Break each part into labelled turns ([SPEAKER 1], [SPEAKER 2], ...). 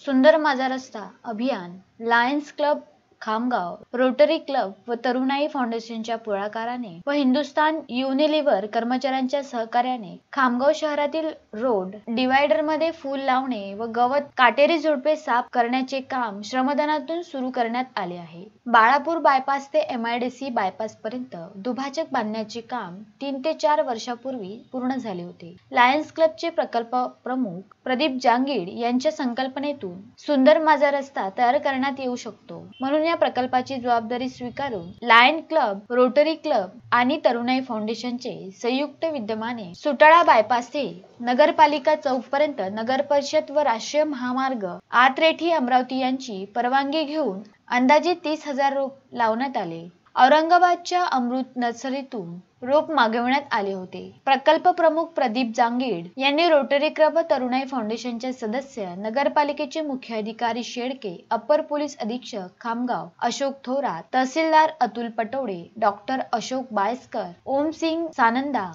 [SPEAKER 1] सुंदर माझा रस्ता अभियान, lions club Khamgaon, rotary club व तरुणाई फाउंडेशनच्या पुढाकाराने व हिंदुस्तान युनिलिव्हर कर्मचाऱ्यांच्या सहकार्याने खामगाव शहरातील रोड डिवायडर मध्ये फूल लावणे व गवत काटेरी झुडपे साफ करण्याचे काम श्रमदानातून सुरू करण्यात आले आहे। बाळापूर बायपास ते MIDC बायपास पर्यंत दुभाजक बांधण्याचे काम 3 ते 4 वर्षापूर्वी पूर्ण झाले होते। लायन्स क्लबचे प्रकल्प प्रमुख प्रदीप जांगीड यांच्या संकल्पनेतून सुंदर माझा रस्ता तयार करण्यात येऊ शकतो, म्हणून या प्रकल्पाची जबाबदारी स्वीकारून लायन क्लब, रोटरी क्लब आणि तरुणाई फाउंडेशनचे संयुक्त विद्यमाने सुटाळा बायपास ते नगरपालिका चौक पर्यंत नगर परिषद व राष्ट्रीय महामार्ग आतरेठी अमरावती यांची परवानगी घेऊन अंदाजे 30,000 रोप लावण्यात आले। औरंगाबादच्या अमृत नर्सरीतून रोप मागविण्यात आले होते। प्रकल्प प्रमुख प्रदीप जांगीड यांनी रोटरी क्लब व तरुणाई फाउंडेशनचे सदस्य, नगरपालिकेचे मुख्य अधिकारी शेळके, अपर पोलीस अधीक्षक खामगाव अशोक थोरात, तहसीलदार अतुल पटोडे, डॉक्टर अशोक बायस्कर, ओम सिंग सानंदा,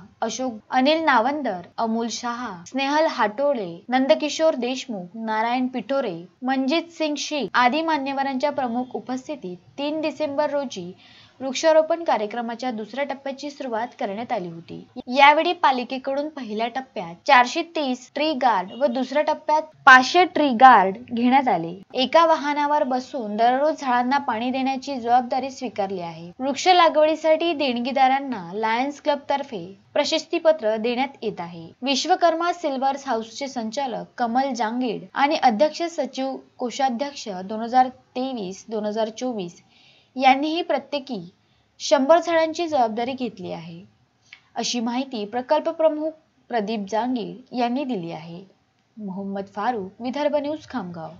[SPEAKER 1] अनिल नावंदर, अमोल शहा, स्नेहल हाटोळे, नंदकिशोर देशमुख, नारायण पिठोरे, मनजित सिंग शीख आदी मान्यवरांच्या प्रमुख उपस्थितीत 3 डिसेंबर रोजी वृक्षारोपण कार्यक्रमाच्या दुसऱ्या टप्प्याची सुरुवात करण्यात आली होती। यावेळी पालिकेकडून पहिल्या टप्प्यात 430 ट्री गार्ड व दुसऱ्या टप्प्यात 500 ट्री गार्ड घेण्यात आले। एका वाहनावर बसून दररोज झाडांना पाणी देण्याची जबाबदारी स्वीकारली आहे। वृक्ष लागवडीसाठी देणगीदारांना लायन्स क्लब तर्फे प्रशस्तीपत्र देण्यात येत आहे। विश्वकर्मा सिल्वर्स हाऊसचे संचालक कमल जांगीड आणि अध्यक्ष सचिव कोषाध्यक्ष 2023-2024 यांनीही प्रत्येकी 100 झाडांची जबाबदारी घेतली आहे, अशी माहिती प्रकल्प प्रमुख प्रदीप जांगीड यांनी दिली आहे। मोहम्मद फारूक, विदर्भ न्यूज, खामगाव।